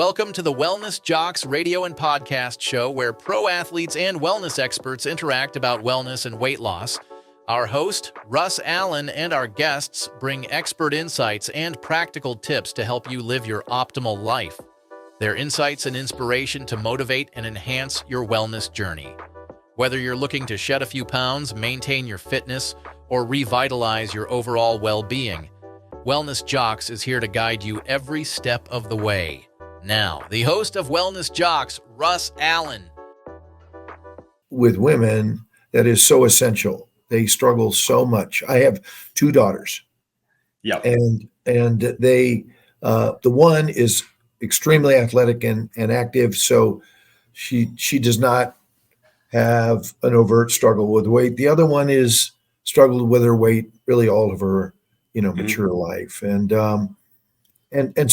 Welcome to the Wellness Jocks radio and podcast show where pro athletes and wellness experts interact about wellness and weight loss. Our host, Russ Allen, and our guests bring expert insights and practical tips to help you live your optimal life. Their insights and inspiration to motivate and enhance your wellness journey. Whether you're looking to shed a few pounds, maintain your fitness, or revitalize your overall well-being, Wellness Jocks is here to guide you every step of the way. Now, the host of Wellness Jocks, Russ Allen. With women, that is so essential. They struggle so much. I have two daughters. Yeah. And they, the one is extremely athletic and active. So she does not have an overt struggle with weight. The other one is struggled with her weight really all of her, mature life. And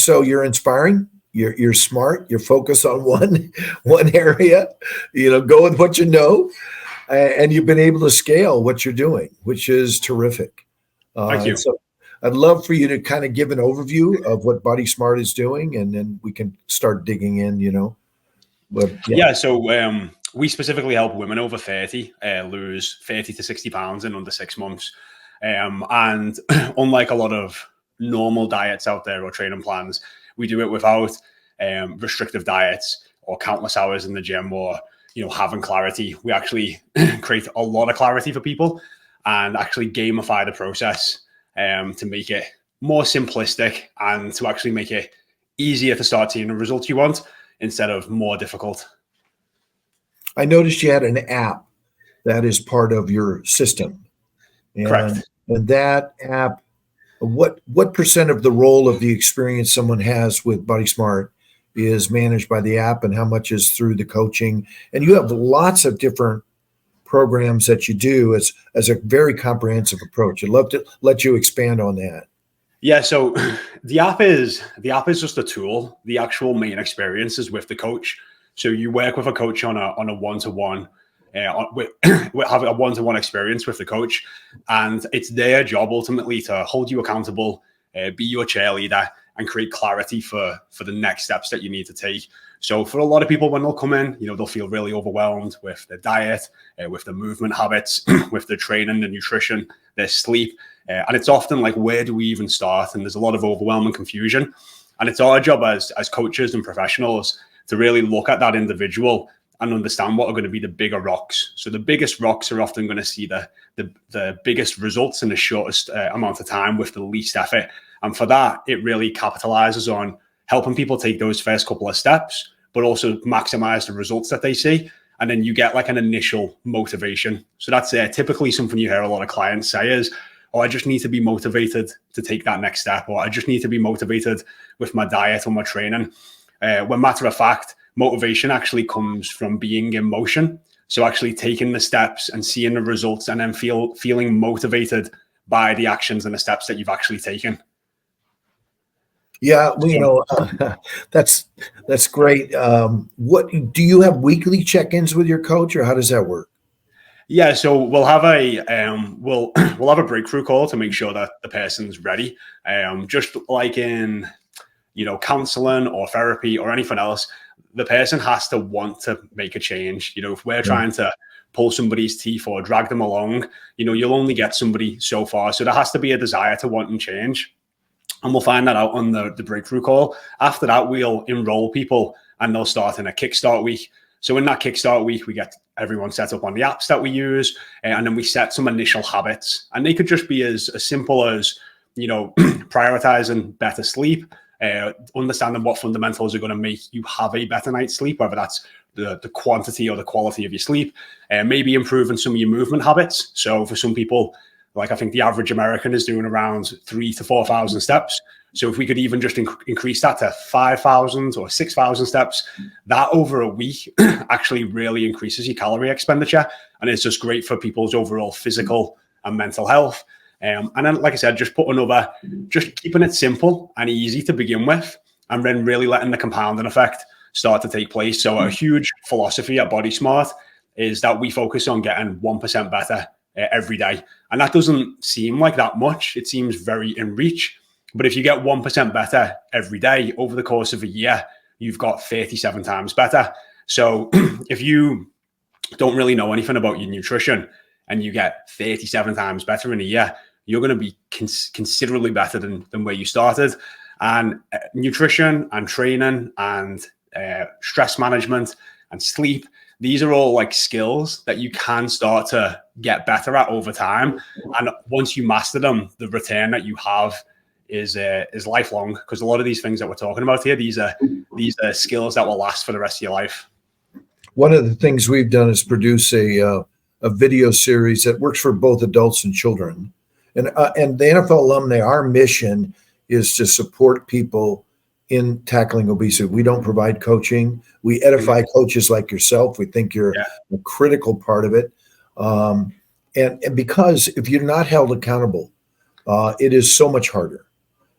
so you're inspiring, you're smart, you're focused on one area, go with what you know. And you've been able to scale what you're doing, which is terrific. Thank you. So I'd love for you to kind of give an overview of what Body Smart is doing, and then we can start digging in, But So we specifically help women over 30 lose 30 to 60 pounds in under 6 months. And unlike a lot of normal diets out there or training plans, we do it without restrictive diets or countless hours in the gym or having clarity. We actually create a lot of clarity for people and actually gamify the process to make it more simplistic and to actually make it easier to start seeing the results you want instead of more difficult. I noticed you had an app that is part of your system. Correct. And that app, what percent of the role of the experience someone has with Body Smart is managed by the app, and how much is through the coaching? And you have lots of different programs that you do as a very comprehensive approach. I'd love to let you expand on that. Yeah, so the app is just a tool. The actual main experience is with the coach. So you work with a coach on a one-to-one, have a one-to-one experience with the coach, and it's their job ultimately to hold you accountable, be your cheerleader, and create clarity for the next steps that you need to take. So for a lot of people, when they'll come in, they'll feel really overwhelmed with their diet, with the movement habits, with the training, the nutrition, their sleep. And it's often like, where do we even start? And there's a lot of overwhelming confusion. And it's our job as coaches and professionals to really look at that individual and understand what are going to be the bigger rocks. So the biggest rocks are often going to see the biggest results in the shortest amount of time with the least effort. And for that, it really capitalizes on helping people take those first couple of steps, but also maximize the results that they see. And then you get like an initial motivation. So that's typically something you hear a lot of clients say is, oh, I just need to be motivated to take that next step, or I just need to be motivated with my diet or my training. When matter of fact, motivation actually comes from being in motion. So actually taking the steps and seeing the results and then feeling motivated by the actions and the steps that you've actually taken. Yeah, that's great. What do you have weekly check-ins with your coach, or how does that work? Yeah, so we'll have a we'll have a breakthrough call to make sure that the person's ready. Just like in counseling or therapy or anything else, the person has to want to make a change. If we're trying to pull somebody's teeth or drag them along, you'll only get somebody so far. So there has to be a desire to want and change. And we'll find that out on the breakthrough call. After that, we'll enroll people and they'll start in a kickstart week. So in that kickstart week, we get everyone set up on the apps that we use, and then we set some initial habits. And they could just be as simple as, prioritizing better sleep, understanding what fundamentals are going to make you have a better night's sleep, whether that's the quantity or the quality of your sleep, maybe improving some of your movement habits. So for some people, like I think the average American is doing around 3,000 to 4,000 steps. So if we could even just increase that to 5,000 or 6,000 steps, that over a week actually really increases your calorie expenditure. And it's just great for people's overall physical and mental health. And then, like I said, just keeping it simple and easy to begin with, and then really letting the compounding effect start to take place. So a huge philosophy at Body Smart is that we focus on getting 1% better every day. And that doesn't seem like that much. It seems very in reach. But if you get 1% better every day over the course of a year, you've got 37 times better. So if you don't really know anything about your nutrition and you get 37 times better in a year, you're going to be considerably better than where you started. And nutrition and training and stress management and sleep, these are all like skills that you can start to get better at over time. And once you master them, the return that you have is lifelong, because a lot of these things that we're talking about here, these are skills that will last for the rest of your life. One of the things we've done is produce a video series that works for both adults and children. And the NFL alumni, our mission is to support people in tackling obesity. We don't provide coaching. We edify coaches like yourself. We think you're a critical part of it. And because if you're not held accountable, it is so much harder.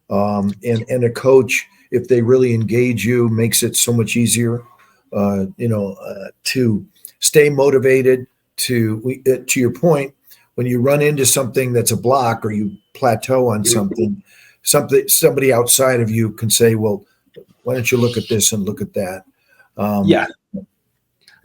And a coach, if they really engage you, makes it so much easier, to stay motivated. To your point, when you run into something that's a block or you plateau on somebody outside of you can say, well, why don't you look at this and look at that?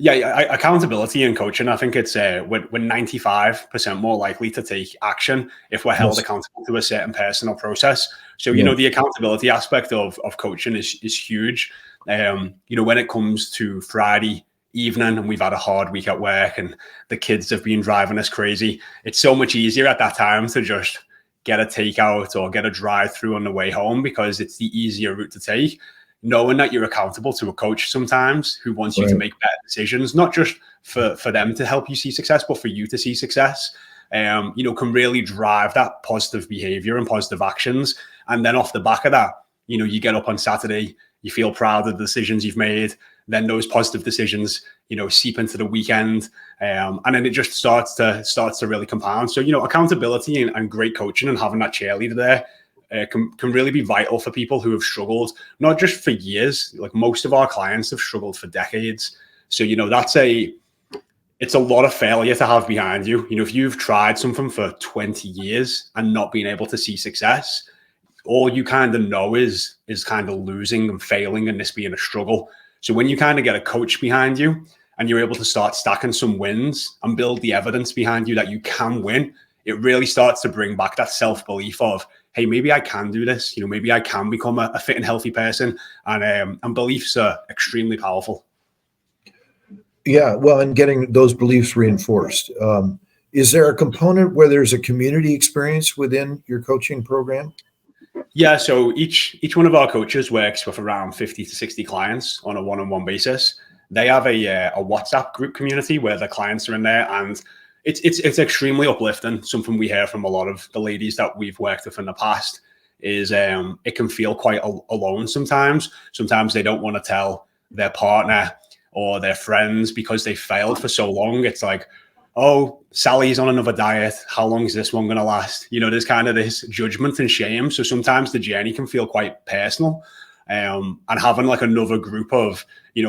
Accountability in coaching, I think it's we're 95% more likely to take action if we're held accountable to a certain person or process. So, the accountability aspect of coaching is huge. When it comes to Friday evening and we've had a hard week at work and the kids have been driving us crazy, it's so much easier at that time to just get a takeout or get a drive through on the way home, because it's the easier route to take. Knowing that you're accountable to a coach sometimes who wants you to make better decisions, not just for them to help you see success, but for you to see success, can really drive that positive behavior and positive actions. And then off the back of that, you get up on Saturday, you feel proud of the decisions you've made. Then those positive decisions, seep into the weekend. And then it just starts to really compound. So, accountability and great coaching and having that cheerleader there can really be vital for people who have struggled, not just for years. Like most of our clients have struggled for decades. So, it's a lot of failure to have behind you. If you've tried something for 20 years and not been able to see success, all you kind of know is kind of losing and failing and this being a struggle. So when you kind of get a coach behind you and you're able to start stacking some wins and build the evidence behind you that you can win, it really starts to bring back that self-belief of, hey, maybe I can do this. Maybe I can become a fit and healthy person. And beliefs are extremely powerful. Yeah, well, and getting those beliefs reinforced. Is there a component where there's a community experience within your coaching program? Yeah, so each one of our coaches works with around 50 to 60 clients on a one-on-one basis. They have a WhatsApp group community where the clients are in there, and it's extremely uplifting. Something we hear from a lot of the ladies that we've worked with in the past is it can feel quite alone sometimes. Sometimes they don't want to tell their partner or their friends because they failed for so long. It's like, oh, Sally's on another diet. How long is this one going to last? There's kind of this judgment and shame. So sometimes the journey can feel quite personal. And having like another group of,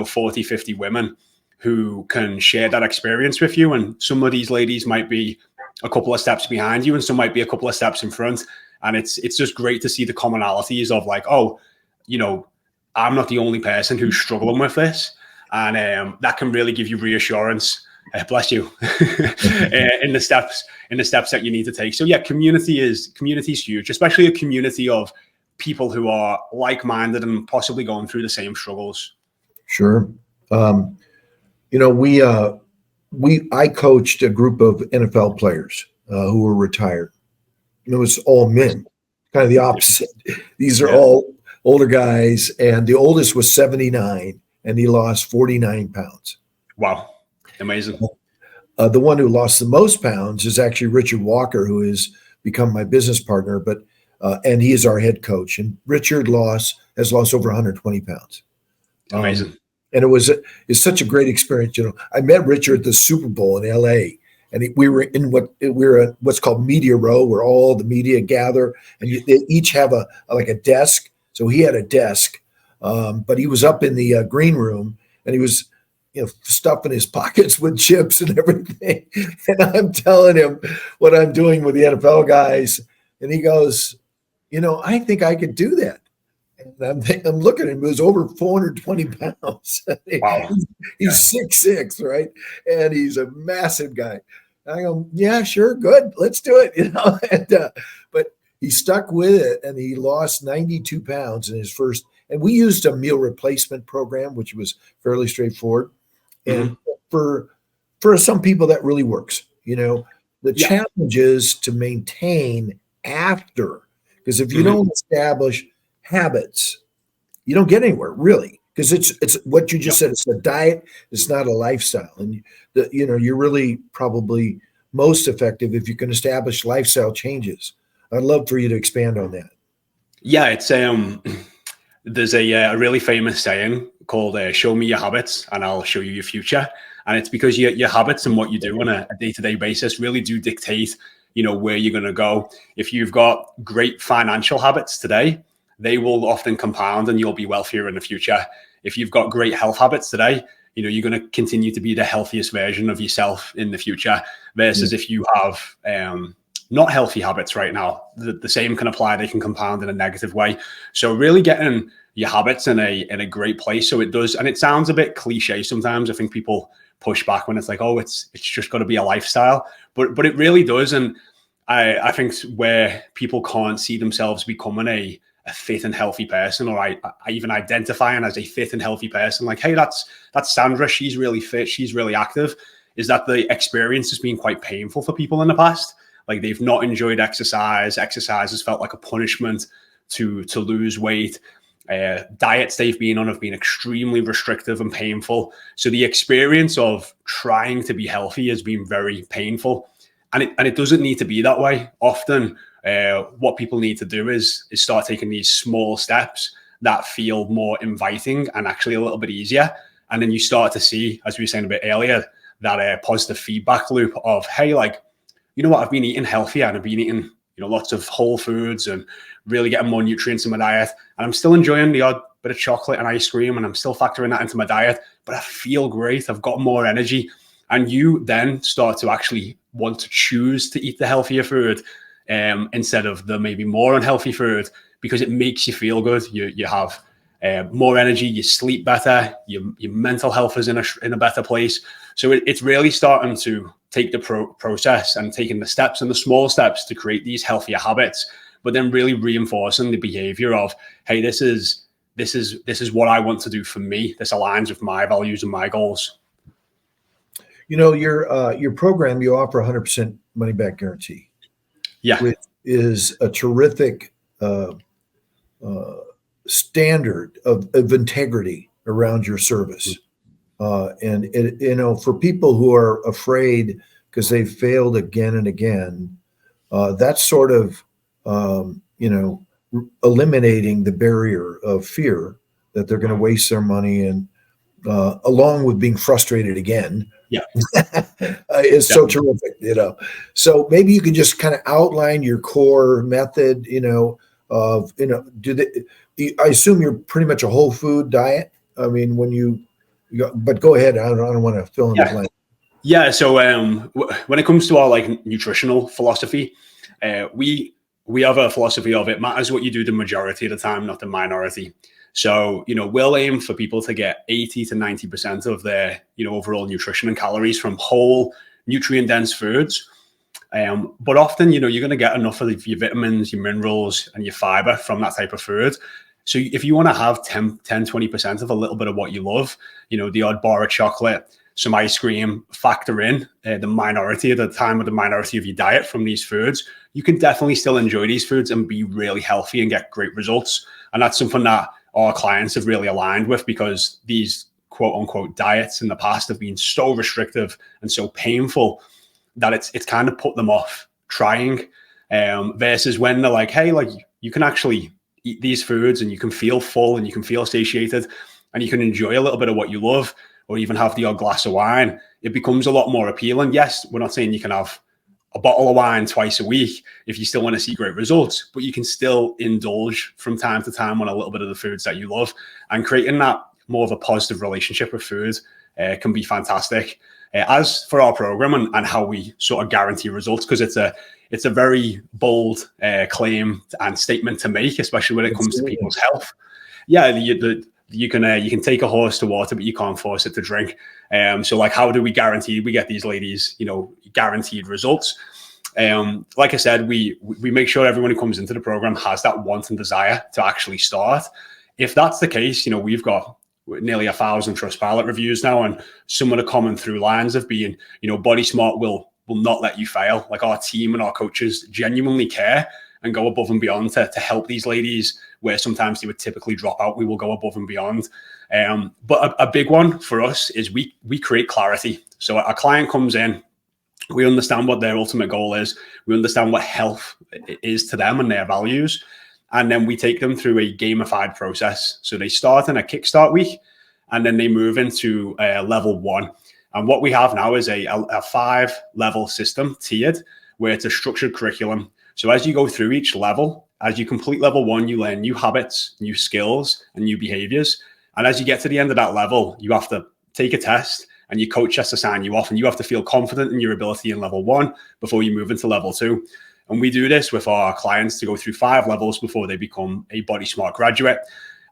40, 50 women who can share that experience with you. And some of these ladies might be a couple of steps behind you and some might be a couple of steps in front. And it's just great to see the commonalities of like, oh, I'm not the only person who's struggling with this. And that can really give you reassurance. Bless you. in the steps that you need to take. So yeah, community is huge, especially a community of people who are like-minded and possibly going through the same struggles. Sure. I coached a group of NFL players who were retired. It was all men, kind of the opposite. These are all older guys, and the oldest was 79, and he lost 49 pounds. Wow. Amazing. The one who lost the most pounds is actually Richard Walker, who has become my business partner, and he is our head coach. And Richard has lost over 120 pounds. Amazing. And it's such a great experience. I met Richard at the Super Bowl in LA, and we were in what's called media row, where all the media gather, and they each have a desk. So he had a desk, but he was up in the green room, and he was stuffing his pockets with chips and everything. And I'm telling him what I'm doing with the NFL guys. And he goes, I think I could do that. I'm looking at him. He was over 420 pounds. Wow. He's 6'6", right? And he's a massive guy. I go, yeah, sure, good, let's do it. But he stuck with it, and he lost 92 pounds in his first. And we used a meal replacement program, which was fairly straightforward. And for some people, that really works. The challenge is to maintain after, because if you don't establish habits, you don't get anywhere really. Because it's what you just said. It's a diet. It's not a lifestyle, and you're really probably most effective if you can establish lifestyle changes. I'd love for you to expand on that. Yeah, it's there's a really famous saying called "Show me your habits, and I'll show you your future." And it's because your habits and what you do on a day-to-day basis really do dictate, where you're going to go. If you've got great financial habits today, they will often compound and you'll be wealthier in the future. If you've got great health habits today, you're going to continue to be the healthiest version of yourself in the future. Versus if you have not healthy habits right now, the same can apply. They can compound in a negative way. So really getting your habits in a great place. So it does, and it sounds a bit cliche sometimes. I think people push back when it's like, oh, it's just got to be a lifestyle, but it really does. And I think where people can't see themselves becoming a fit and healthy person, or I even identifying as a fit and healthy person, like, hey, that's Sandra, she's really fit, she's really active, is that the experience has been quite painful for people in the past. Like they've not enjoyed exercise. Exercise has felt like a punishment to lose weight. Diets they've been on have been extremely restrictive and painful. So the experience of trying to be healthy has been very painful. And it doesn't need to be that way. Often what people need to do is start taking these small steps that feel more inviting and actually a little bit easier. And then you start to see, as we were saying a bit earlier, that positive feedback loop of, hey, like, you know what, I've been eating healthier and I've been eating, lots of whole foods and really getting more nutrients in my diet. And I'm still enjoying the odd bit of chocolate and ice cream, and I'm still factoring that into my diet, but I feel great. I've got more energy. And you then start to actually want to choose to eat the healthier food instead of the maybe more unhealthy food, because it makes you feel good. You have more energy, you sleep better, your mental health is in a better place. So it's really starting to take the process and taking the steps and the small steps to create these healthier habits, but then really reinforcing the behavior of, hey, this is what I want to do for me. This aligns with my values and my goals. Your program, you offer 100% money back guarantee. Yeah. Which is a terrific standard of integrity around your service. And for people who are afraid because they've failed again and again, that's sort of, eliminating the barrier of fear that they're going to waste their money, and along with being frustrated again. Yeah. Is so terrific, So maybe you can just kind of outline your core method, I assume you're pretty much a whole food diet. I mean, but go ahead. I don't want to fill in the blank. Yeah. So when it comes to our nutritional philosophy, we have a philosophy of it matters what you do the majority of the time, not the minority. So, we'll aim for people to get 80 to 90% of their, overall nutrition and calories from whole nutrient dense foods. But often, you're going to get enough of your vitamins, your minerals, and your fiber from that type of food. So if you want to have 10, 20% of a little bit of what you love, the odd bar of chocolate, some ice cream, factor in the minority of the time of the minority of your diet from these foods, you can definitely still enjoy these foods and be really healthy and get great results. And that's something that our clients have really aligned with, because these quote unquote diets in the past have been so restrictive and so painful that it's kind of put them off trying, versus when they're like, hey, like you can actually eat these foods and you can feel full and you can feel satiated and you can enjoy a little bit of what you love, or even have the odd glass of wine. It becomes a lot more appealing. Yes, we're not saying you can have a bottle of wine twice a week if you still want to see great results, but you can still indulge from time to time on a little bit of the foods that you love, and creating that more of a positive relationship with food can be fantastic. As for our program and how we sort of guarantee results, because it's a very bold claim and statement to make, especially when it comes to people's health. Yeah, you can take a horse to water, but you can't force it to drink. So like, how do we guarantee we get these ladies, guaranteed results? Like I said, we make sure everyone who comes into the program has that want and desire to actually start. If that's the case, we've got nearly 1,000 Trustpilot reviews now, and some of the common through lines have been, Body Smart will not let you fail. Like, our team and our coaches genuinely care and go above and beyond to help these ladies where sometimes they would typically drop out. We will go above and beyond. But a big one for us is we create clarity. So a client comes in, we understand what their ultimate goal is. We understand what health is to them and their values. And then we take them through a gamified process. So they start in a kickstart week, and then they move into level 1. And what we have now is a 5-level system, tiered, where it's a structured curriculum. So as you go through each level, as you complete level 1, you learn new habits, new skills, and new behaviors. And as you get to the end of that level, you have to take a test, and your coach has to sign you off, and you have to feel confident in your ability in level 1 before you move into level 2. And we do this with our clients to go through 5 levels before they become a Body Smart graduate.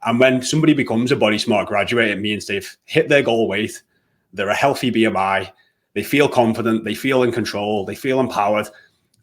And when somebody becomes a Body Smart graduate, it means they've hit their goal weight, they're a healthy BMI, they feel confident, they feel in control, they feel empowered.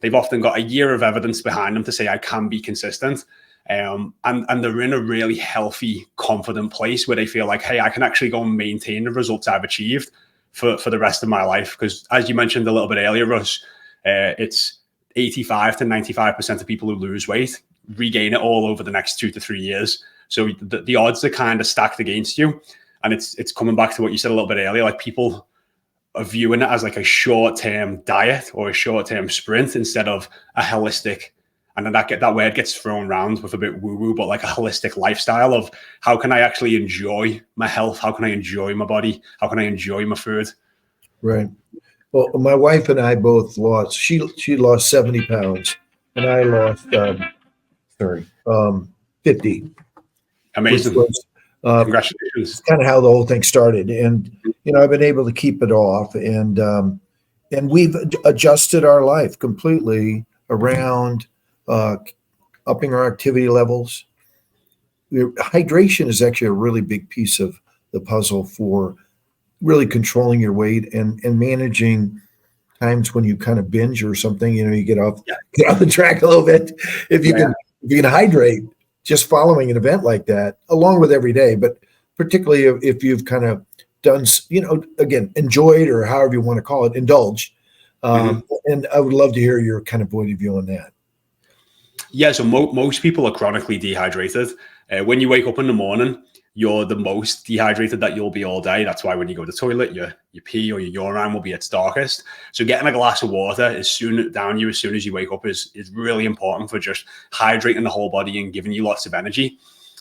They've often got a year of evidence behind them to say, I can be consistent. And they're in a really healthy, confident place where they feel like, hey, I can actually go and maintain the results I've achieved for the rest of my life. Because as you mentioned a little bit earlier, Russ, it's 85 to 95% of people who lose weight regain it all over the next 2 to 3 years. So the odds are kind of stacked against you. And it's coming back to what you said a little bit earlier, like people are viewing it as like a short-term diet or a short-term sprint instead of a holistic, and then that word gets thrown around with a bit woo-woo, but like a holistic lifestyle of how can I actually enjoy my health? How can I enjoy my body? How can I enjoy my food? Right. Well, my wife and I both lost. She lost 70 pounds, and I lost 50. Amazing. Which was, congratulations. Kind of how the whole thing started, and I've been able to keep it off, and we've adjusted our life completely around upping our activity levels. Hydration is actually a really big piece of the puzzle for really controlling your weight and managing times when you kind of binge or something. You get off the track a little bit. If you can hydrate, just following an event like that, along with every day, but particularly if you've kind of done, again, enjoyed, or however you want to call it, indulged. And I would love to hear your kind of point of view on that. Yeah, so most people are chronically dehydrated. When you wake up in the morning, you're the most dehydrated that you'll be all day. That's why when you go to the toilet, your pee or your urine will be its darkest. So getting a glass of water as soon as you wake up is really important for just hydrating the whole body and giving you lots of energy.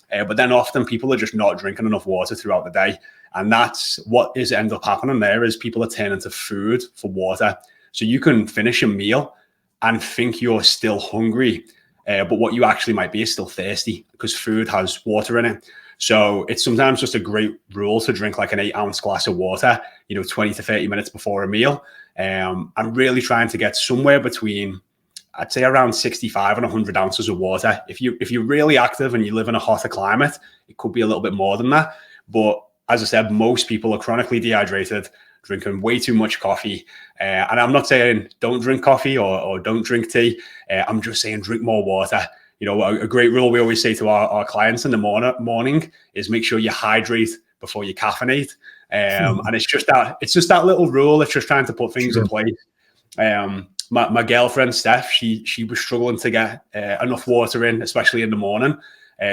But then often people are just not drinking enough water throughout the day. And that's what is end up happening there is people are turning to food for water. So you can finish a meal and think you're still hungry, but what you actually might be is still thirsty because food has water in it. So it's sometimes just a great rule to drink like an 8-ounce glass of water, 20 to 30 minutes before a meal. I'm really trying to get somewhere between, I'd say around 65 and 100 ounces of water. If you're really active and you live in a hotter climate, it could be a little bit more than that. But as I said, most people are chronically dehydrated, drinking way too much coffee. And I'm not saying don't drink coffee or don't drink tea. I'm just saying drink more water. A great rule we always say to our clients in the morning is make sure you hydrate before you caffeinate. And it's just that little rule. It's just trying to put things in place. My girlfriend, Steph, she was struggling to get enough water in, especially in the morning.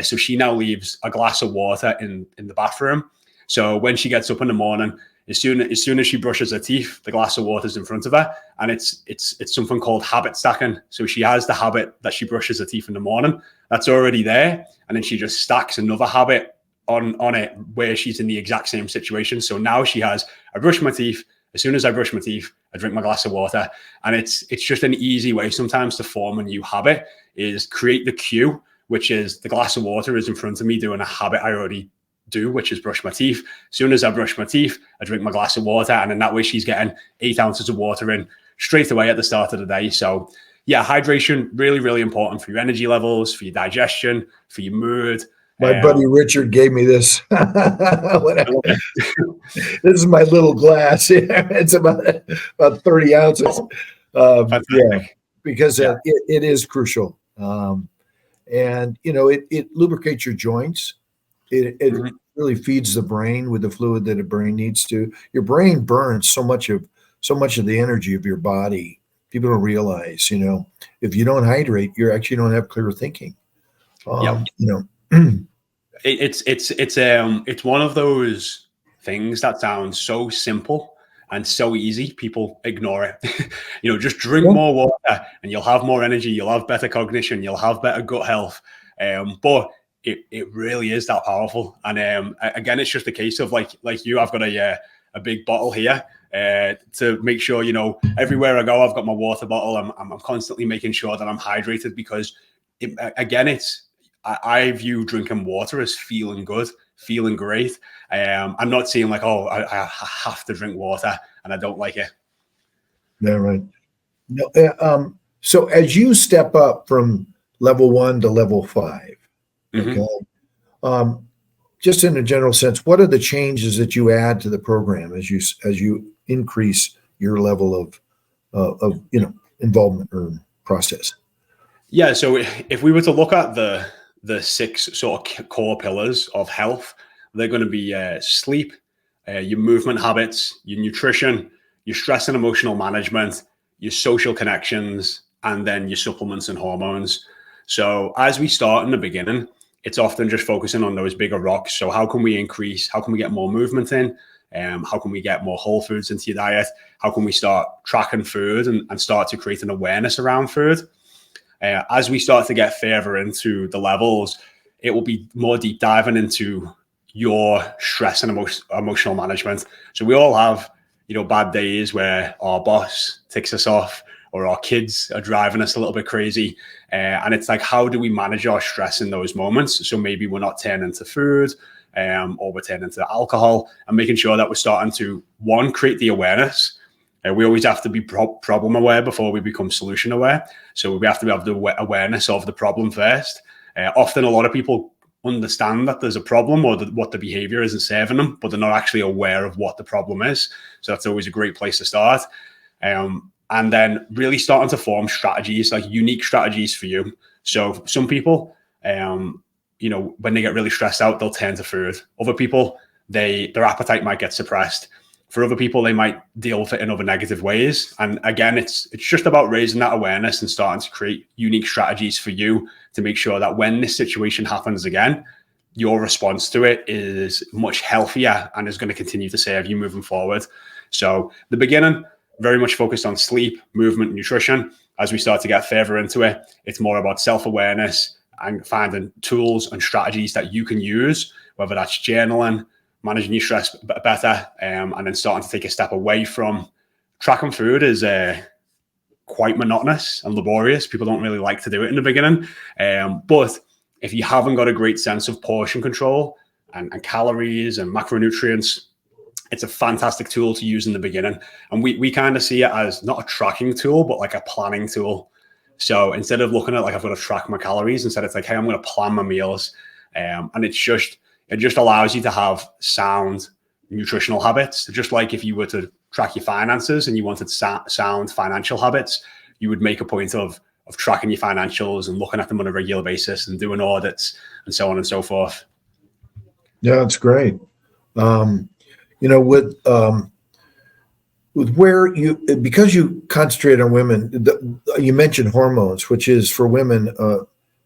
So she now leaves a glass of water in the bathroom. So when she gets up in the morning, as soon as she brushes her teeth, the glass of water is in front of her, and it's something called habit stacking. So she has the habit that she brushes her teeth in the morning. That's already there, and then she just stacks another habit on it where she's in the exact same situation. So now she has, I brush my teeth. As soon as I brush my teeth, I drink my glass of water, and it's just an easy way sometimes to form a new habit is create the cue, which is the glass of water is in front of me doing a habit I already do, which is brush my teeth. As soon as I brush my teeth, I drink my glass of water, and in that way she's getting 8 ounces of water in straight away at the start of the day. So yeah, hydration, really, really important for your energy levels, for your digestion, for your mood. My buddy Richard gave me this. This is my little glass. It's about 30 ounces. Yeah, because it is crucial. And, it lubricates your joints. It really feeds the brain with the fluid that a brain needs to. Your brain burns so much of the energy of your body. People don't realize, if you don't hydrate, you actually don't have clear thinking. It's one of those things that sounds so simple and so easy, people ignore it. Just drink more water and you'll have more energy, you'll have better cognition, you'll have better gut health. But it really is that powerful. And again, it's just a case of like you, I've got a big bottle here to make sure, everywhere I go, I've got my water bottle. I'm constantly making sure that I'm hydrated, because I view drinking water as feeling good, feeling great. I'm not seeing like, I have to drink water and I don't like it. Yeah, right. No, so as you step up from level 1 to level 5, just in a general sense, what are the changes that you add to the program as you increase your level of involvement or process? Yeah. So if we were to look at the 6 sort of core pillars of health, they're going to be sleep, your movement habits, your nutrition, your stress and emotional management, your social connections, and then your supplements and hormones. So as we start in the beginning, it's often just focusing on those bigger rocks. So how can we get more movement in? How can we get more whole foods into your diet? How can we start tracking food and start to create an awareness around food? As we start to get further into the levels, it will be more deep diving into your stress and emotional management. So we all have, bad days where our boss ticks us off or our kids are driving us a little bit crazy. And it's like, how do we manage our stress in those moments? So maybe we're not turning to food or we're turning to alcohol, and making sure that we're starting to, one, create the awareness. We always have to be problem aware before we become solution aware. So we have to have the awareness of the problem first. Often a lot of people understand that there's a problem or what the behavior isn't serving them, but they're not actually aware of what the problem is. So that's always a great place to start. And then really starting to form strategies, like unique strategies for you. So some people, when they get really stressed out, they'll turn to food. Other people, their appetite might get suppressed. For other people, they might deal with it in other negative ways. And again, it's just about raising that awareness and starting to create unique strategies for you to make sure that when this situation happens again, your response to it is much healthier and is going to continue to serve you moving forward. So the beginning, very much focused on sleep, movement, nutrition. As we start to get further into it, it's more about self-awareness and finding tools and strategies that you can use, whether that's journaling, managing your stress better, and then starting to take a step away from tracking food is quite monotonous and laborious. People don't really like to do it in the beginning. But if you haven't got a great sense of portion control and calories and macronutrients, it's a fantastic tool to use in the beginning. And we kind of see it as not a tracking tool, but like a planning tool. So instead of looking at like, I've got to track my calories, instead it's like, hey, I'm going to plan my meals. And it just allows you to have sound nutritional habits. Just like if you were to track your finances and you wanted sound financial habits, you would make a point of tracking your financials and looking at them on a regular basis and doing audits and so on and so forth. Yeah, it's great. With where because you concentrate on women, you mentioned hormones, which is for women,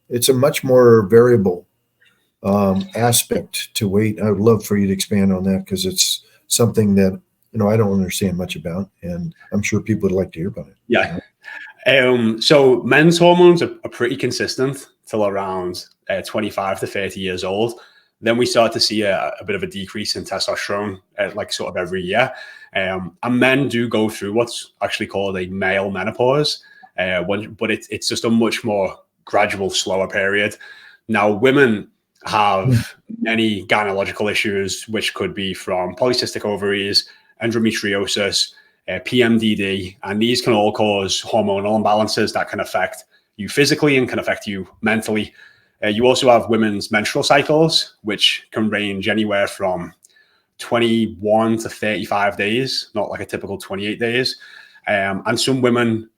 it's a much more variable aspect to weight. I would love for you to expand on that, because it's something that I don't understand much about, and I'm sure people would like to hear about it. Yeah. So men's hormones are pretty consistent till around 25 to 30 years old. Then we start to see a bit of a decrease in testosterone, like sort of every year. And men do go through what's actually called a male menopause, but it's just a much more gradual, slower period. Now, women, have many gynecological issues, which could be from polycystic ovaries, endometriosis, PMDD, and these can all cause hormonal imbalances that can affect you physically and can affect you mentally. You also have women's menstrual cycles, which can range anywhere from 21 to 35 days, not like a typical 28 days. And some women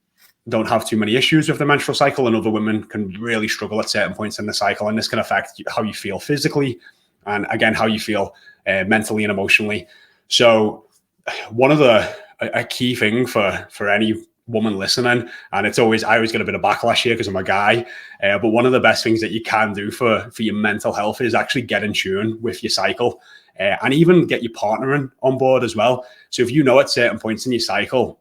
don't have too many issues with the menstrual cycle, and other women can really struggle at certain points in the cycle. And this can affect how you feel physically, and again, how you feel mentally and emotionally. So one of a key thing for any woman listening, and I always get a bit of backlash here because I'm a guy, but one of the best things that you can do for your mental health is actually get in tune with your cycle, and even get your partner on board as well. So if you know at certain points in your cycle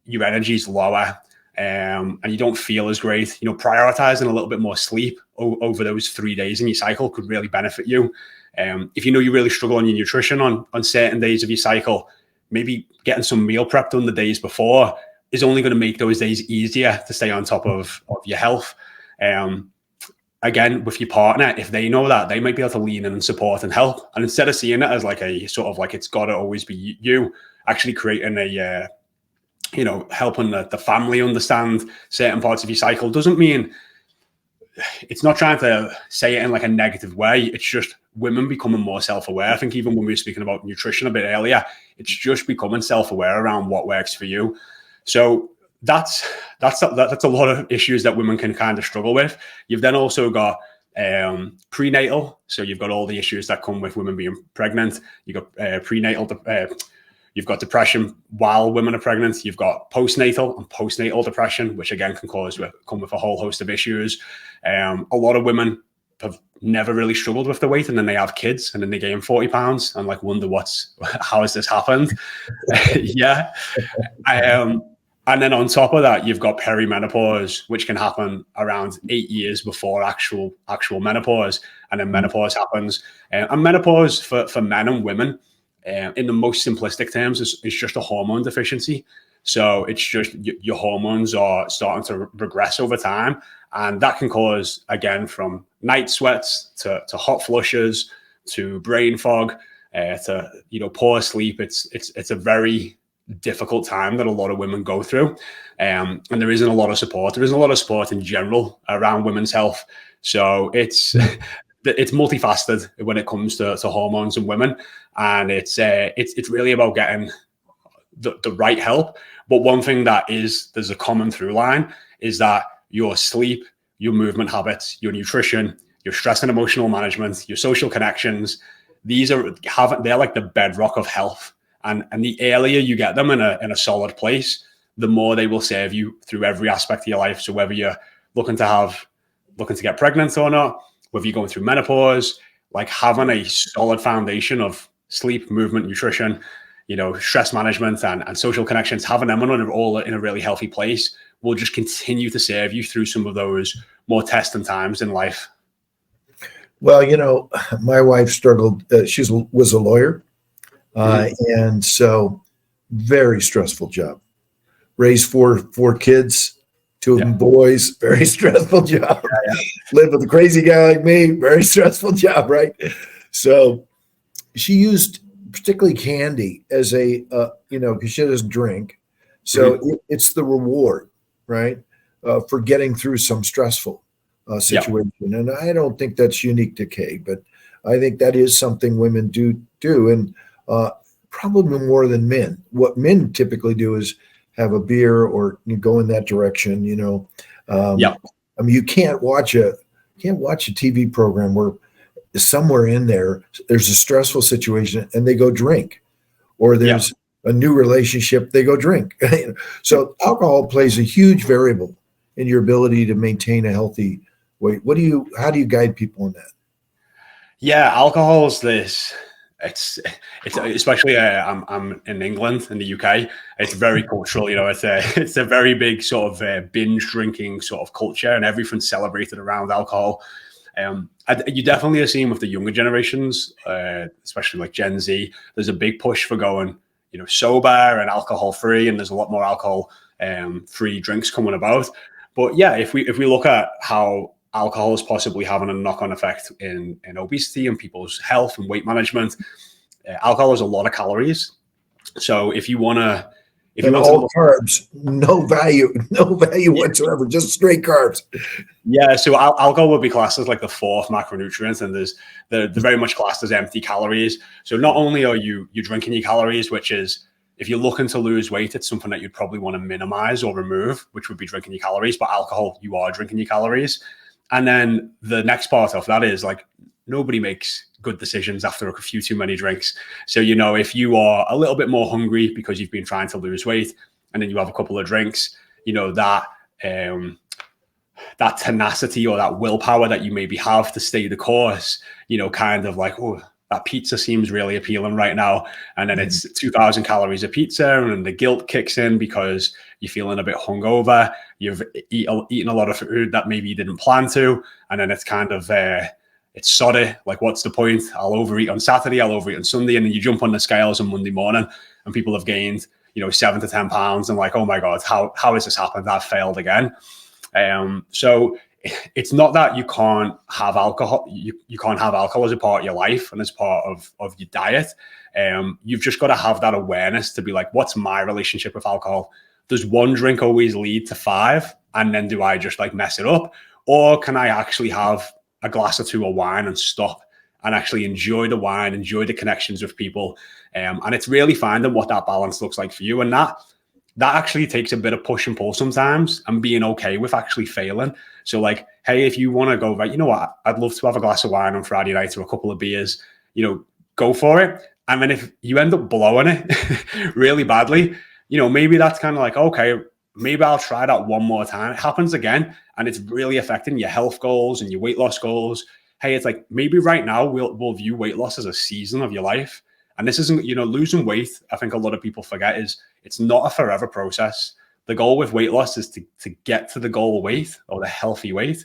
your energy is lower, and you don't feel as great, prioritizing a little bit more sleep over those 3 days in your cycle could really benefit you. If you know you really struggle on your nutrition on certain days of your cycle, maybe getting some meal prep done the days before is only going to make those days easier to stay on top of your health. Again, with your partner, if they know that, they might be able to lean in and support and help. And instead of seeing it as like a sort of like it's got to always be you, actually creating a helping the family understand certain parts of your cycle doesn't mean, it's not trying to say it in like a negative way. It's just women becoming more self-aware. I think even when we were speaking about nutrition a bit earlier, it's just becoming self-aware around what works for you. So that's a lot of issues that women can kind of struggle with. You've then also got prenatal. So you've got all the issues that come with women being pregnant. You've got prenatal, you've got depression while women are pregnant. You've got postnatal and postnatal depression, which again can come with a whole host of issues. A lot of women have never really struggled with the weight, and then they have kids and then they gain 40 pounds and like wonder how has this happened? Yeah. And then on top of that, you've got perimenopause, which can happen around 8 years before actual menopause. And then menopause happens. And menopause for men and women, in the most simplistic terms, is just a hormone deficiency. So it's just your hormones are starting to regress over time. And that can cause, again, from night sweats to hot flushes to brain fog to poor sleep. It's a very difficult time that a lot of women go through, and there isn't a lot of support. There isn't a lot of support in general around women's health. So it's multifaceted when it comes to hormones in women, and it's really about getting the right help. But one thing there's a common through line is that your sleep, your movement habits, your nutrition, your stress and emotional management, your social connections, they're like the bedrock of health. And the earlier you get them in a solid place, the more they will serve you through every aspect of your life. So whether you're looking to get pregnant or not, whether you're going through menopause, like having a solid foundation of sleep, movement, nutrition, stress management and social connections, having them all in a really healthy place will just continue to serve you through some of those more testing times in life. Well, my wife struggled. She was a lawyer. And so very stressful job. Raised four kids, two of them boys, very stressful job. Live with a crazy guy like me, very stressful job, right? So she used particularly candy as because she doesn't drink. So it's the reward, right? For getting through some stressful situation. And I don't think that's unique to Kay, but I think that is something women do. And probably more than men. What men typically do is have a beer or go in that direction. I mean, you can't watch a TV program where somewhere in there's a stressful situation and they go drink, or there's a new relationship, they go drink. So alcohol plays a huge variable in your ability to maintain a healthy weight. How do you guide people in that? Yeah, alcohol is this. It's especially I'm in England, in the UK. It's very cultural, it's a very big sort of binge drinking sort of culture, and everything's celebrated around alcohol. You definitely are seeing with the younger generations, especially like Gen Z, there's a big push for going, sober and alcohol free, and there's a lot more alcohol free drinks coming about. But yeah, if we look at how alcohol is possibly having a knock-on effect in obesity and people's health and weight management. Alcohol has a lot of calories. So if you want to, all carbs, no value whatsoever, just straight carbs. Yeah, so alcohol would be classed as like the fourth macronutrient, and they're very much classed as empty calories. So not only are you drinking your calories, which is, if you're looking to lose weight, it's something that you'd probably want to minimize or remove, which would be drinking your calories. But alcohol, you are drinking your calories. And then the next part of that is like, nobody makes good decisions after a few too many drinks. So, if you are a little bit more hungry because you've been trying to lose weight and then you have a couple of drinks, that tenacity or that willpower that you maybe have to stay the course, kind of like, oh, that pizza seems really appealing right now. And then it's 2,000 calories of pizza, and the guilt kicks in because you're feeling a bit hungover. You've eaten a lot of food that maybe you didn't plan to. And then it's kind of, it's soddy. Like, what's the point? I'll overeat on Saturday, I'll overeat on Sunday. And then you jump on the scales on Monday morning and people have gained, 7 to 10 pounds. And like, oh my God, how has this happened? I've failed again. So it's not that you can't have alcohol. You can't have alcohol as a part of your life and as part of your diet. You've just got to have that awareness to be like, what's my relationship with alcohol? Does one drink always lead to 5? And then do I just like mess it up? Or can I actually have a glass or 2 of wine and stop and actually enjoy the wine, enjoy the connections with people? And it's really finding what that balance looks like for you. And that actually takes a bit of push and pull sometimes, and being okay with actually failing. So like, hey, if you want to go, right, you know what, I'd love to have a glass of wine on Friday night or a couple of beers, go for it. And then if you end up blowing it really badly, maybe that's kind of like, okay, maybe I'll try that one more time. It happens again, and it's really affecting your health goals and your weight loss goals. Hey, it's like, maybe right now we'll view weight loss as a season of your life. And this isn't, losing weight, I think a lot of people forget, is it's not a forever process. The goal with weight loss is to get to the goal weight or the healthy weight.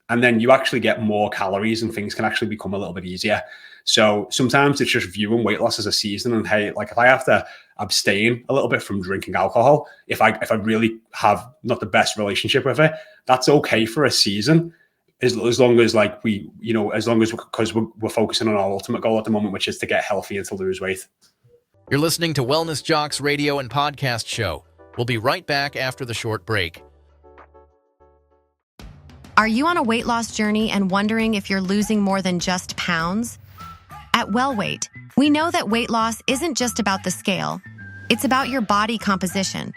And then you actually get more calories and things can actually become a little bit easier. So sometimes it's just viewing weight loss as a season. And hey, like if I have to abstain a little bit from drinking alcohol, if I really have not the best relationship with it, that's okay for a season. As long as like because we're focusing on our ultimate goal at the moment, which is to get healthy and to lose weight. You're listening to Wellness Jocks radio and podcast show. We'll be right back after the short break. Are you on a weight loss journey and wondering if you're losing more than just pounds? At WellWeight, we know that weight loss isn't just about the scale. It's about your body composition.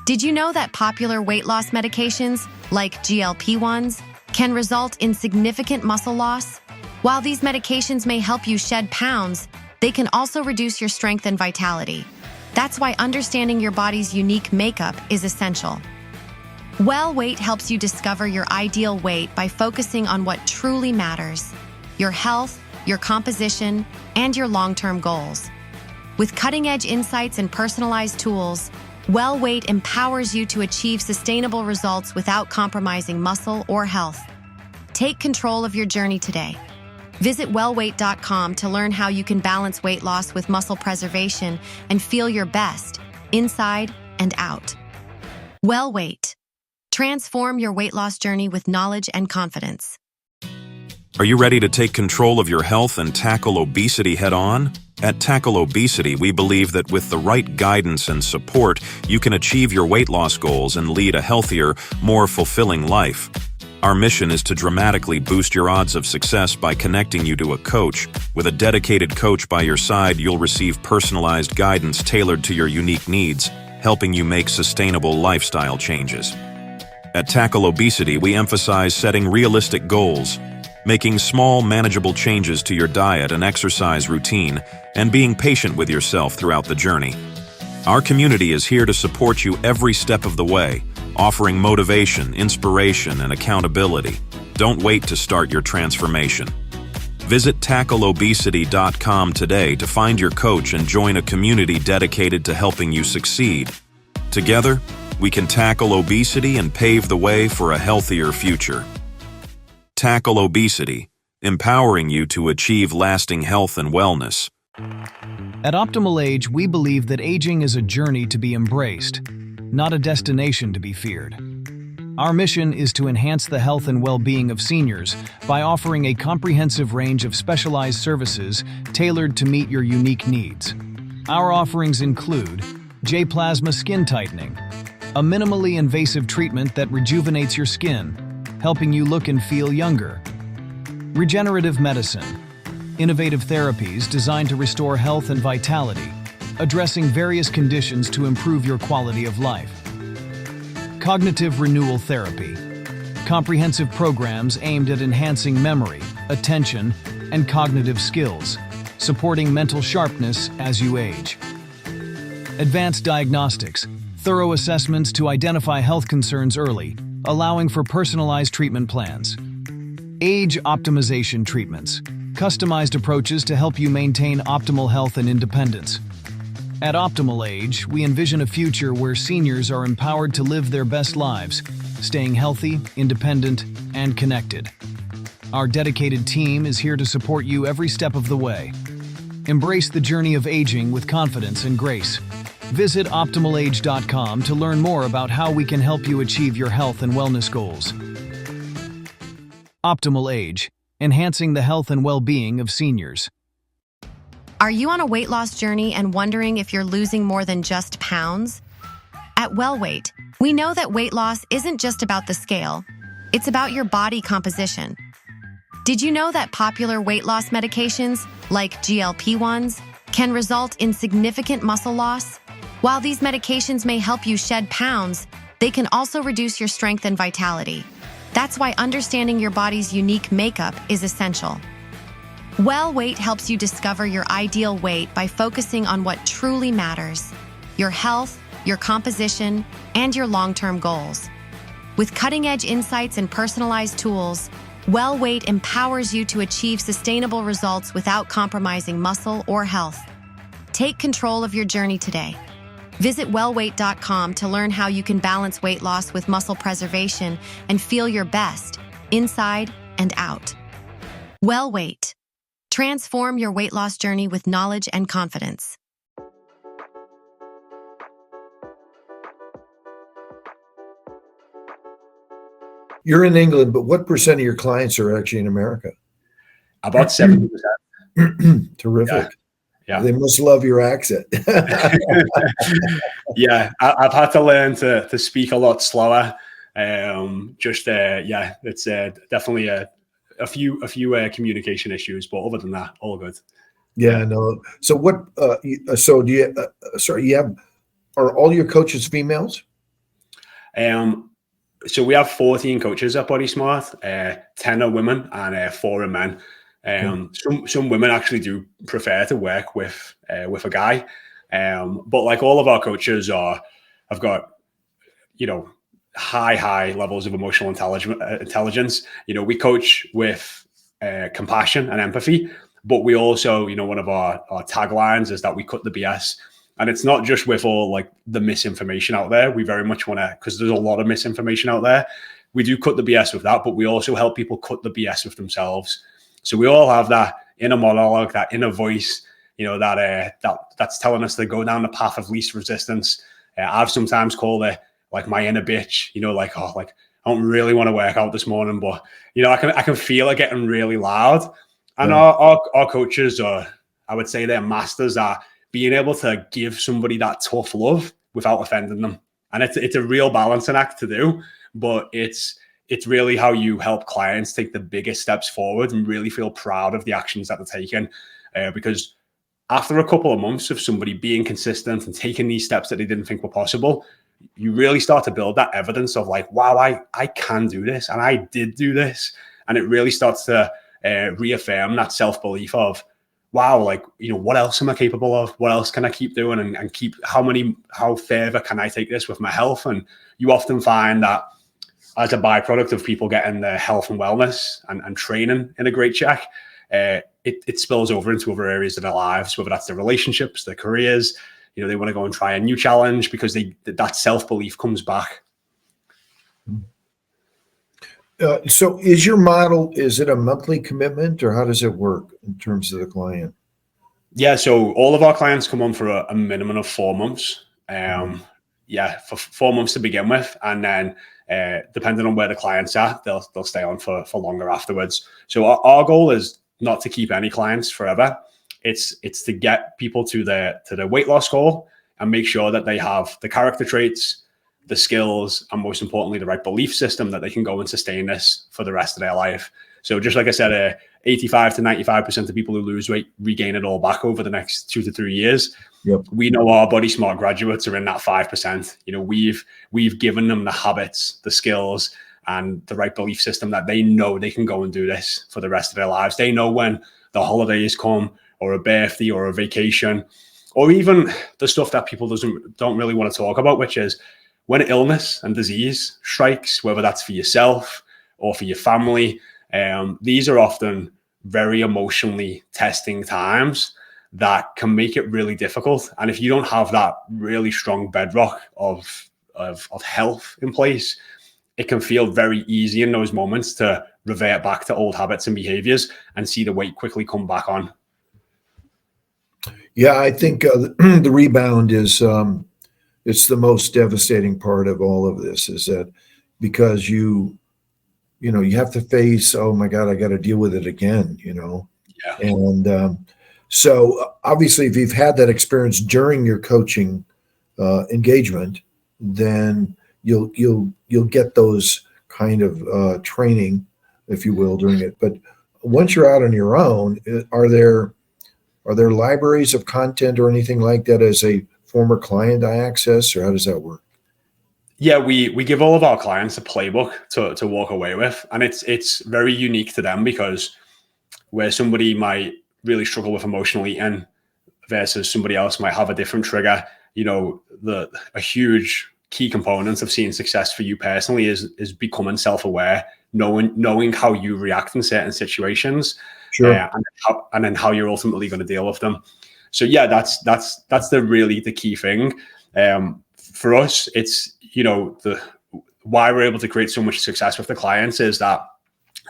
Did you know that popular weight loss medications, like GLP-1s, can result in significant muscle loss? While these medications may help you shed pounds, they can also reduce your strength and vitality. That's why understanding your body's unique makeup is essential. WellWeight helps you discover your ideal weight by focusing on what truly matters: your health, your composition, and your long-term goals. With cutting-edge insights and personalized tools, WellWeight empowers you to achieve sustainable results without compromising muscle or health. Take control of your journey today. Visit wellweight.com to learn how you can balance weight loss with muscle preservation and feel your best, inside and out. WellWeight. Transform your weight loss journey with knowledge and confidence. Are you ready to take control of your health and tackle obesity head-on? At Tackle Obesity, we believe that with the right guidance and support, you can achieve your weight loss goals and lead a healthier, more fulfilling life. Our mission is to dramatically boost your odds of success by connecting you to a coach. With a dedicated coach by your side, you'll receive personalized guidance tailored to your unique needs, helping you make sustainable lifestyle changes. At Tackle Obesity, we emphasize setting realistic goals, making small, manageable changes to your diet and exercise routine, and being patient with yourself throughout the journey. Our community is here to support you every step of the way, offering motivation, inspiration, and accountability. Don't wait to start your transformation. Visit tackleobesity.com today to find your coach and join a community dedicated to helping you succeed. Together, we can tackle obesity and pave the way for a healthier future. Tackle Obesity, empowering you to achieve lasting health and wellness. At Optimal Age, we believe that aging is a journey to be embraced, not a destination to be feared. Our mission is to enhance the health and well-being of seniors by offering a comprehensive range of specialized services tailored to meet your unique needs. Our offerings include J-Plasma Skin Tightening, a minimally invasive treatment that rejuvenates your skin, helping you look and feel younger. Regenerative Medicine, innovative therapies designed to restore health and vitality, addressing various conditions to improve your quality of life. Cognitive Renewal Therapy, comprehensive programs aimed at enhancing memory, attention, and cognitive skills, supporting mental sharpness as you age. Advanced Diagnostics, thorough assessments to identify health concerns early, allowing for personalized treatment plans. Age Optimization Treatments, customized approaches to help you maintain optimal health and independence. At Optimal Age, we envision a future where seniors are empowered to live their best lives, staying healthy, independent, and connected. Our dedicated team is here to support you every step of the way. Embrace the journey of aging with confidence and grace. Visit OptimalAge.com to learn more about how we can help you achieve your health and wellness goals. Optimal Age, enhancing the health and well-being of seniors. Are you on a weight loss journey and wondering if you're losing more than just pounds? At WellWeight, we know that weight loss isn't just about the scale, it's about your body composition. Did you know that popular weight loss medications, like GLP-1s, can result in significant muscle loss? While these medications may help you shed pounds, they can also reduce your strength and vitality. That's why understanding your body's unique makeup is essential. WellWeight helps you discover your ideal weight by focusing on what truly matters: your health, your composition, and your long-term goals. With cutting-edge insights and personalized tools, WellWeight empowers you to achieve sustainable results without compromising muscle or health. Take control of your journey today. Visit wellweight.com to learn how you can balance weight loss with muscle preservation and feel your best, inside and out. WellWeight. Transform your weight loss journey with knowledge and confidence. You're in England, but what percent of your clients are actually in America? About 70%. Terrific. Yeah. They must love your accent. Yeah, I've had to learn to speak a lot slower. It's definitely a few communication issues, but other than that, all good. Yeah, no. So what? So do you? Are all your coaches females? So we have 14 coaches at Body Smart. 10 are women and 4 are men. Some women actually do prefer to work with a guy, but like all of our coaches have got, high levels of emotional intelligence. We coach with compassion and empathy, but we also, one of our taglines is that we cut the BS. And it's not just with all like the misinformation out there. We very much want to, because there's a lot of misinformation out there. We do cut the BS with that, but we also help people cut the BS with themselves. So we all have that inner monologue, that inner voice, that's telling us to go down the path of least resistance. I've sometimes called it like my inner bitch, I don't really want to work out this morning, but I can feel it getting really loud. And our coaches are, I would say, they're masters at being able to give somebody that tough love without offending them. And it's a real balancing act to do, but it's really how you help clients take the biggest steps forward and really feel proud of the actions that they're taking. Because after a couple of months of somebody being consistent and taking these steps that they didn't think were possible, you really start to build that evidence of like, wow, I can do this. And I did do this. And it really starts to reaffirm that self-belief of, wow, what else am I capable of? What else can I keep doing and keep, how further can I take this with my health? And you often find that as a byproduct of people getting their health and wellness and training in a great check, it spills over into other areas of their lives, whether that's their relationships, their careers. They want to go and try a new challenge because that self-belief comes back. So is your model, is it a monthly commitment or how does it work in terms of the client? Yeah, so all of our clients come on for a minimum of 4 months. For 4 months to begin with. And then depending on where the client's at, they'll stay on for longer afterwards. So our goal is not to keep any clients forever. It's to get people to their weight loss goal and make sure that they have the character traits, the skills, and most importantly, the right belief system that they can go and sustain this for the rest of their life. So just like I said, 85 to 95% of people who lose weight regain it all back over the next 2 to 3 years. Yep. We know our Body Smart graduates are in that 5%. You know, we've given them the habits, the skills, and the right belief system that they know they can go and do this for the rest of their lives. They know when the holidays come, or a birthday, or a vacation, or even the stuff that people don't really want to talk about, which is when illness and disease strikes, whether that's for yourself or for your family. These are often very emotionally testing times that can make it really difficult. And if you don't have that really strong bedrock of health in place, it can feel very easy in those moments to revert back to old habits and behaviors and see the weight quickly come back on. Yeah, I think the rebound is it's the most devastating part of all of this, is that because you have to face, oh my God, I got to deal with it again, Yeah. And so obviously if you've had that experience during your coaching engagement, then you'll get those kind of training, if you will, during it. But once you're out on your own, are there libraries of content or anything like that as a former client I access, or how does that work? Yeah, we give all of our clients a playbook to walk away with, and it's very unique to them, because where somebody might really struggle with emotional eating versus somebody else might have a different trigger, a huge key component of seeing success for you personally is becoming self-aware, knowing how you react in certain situations. Sure. And then how you're ultimately going to deal with them. So yeah, that's the key thing. For us, it's why we're able to create so much success with the clients is that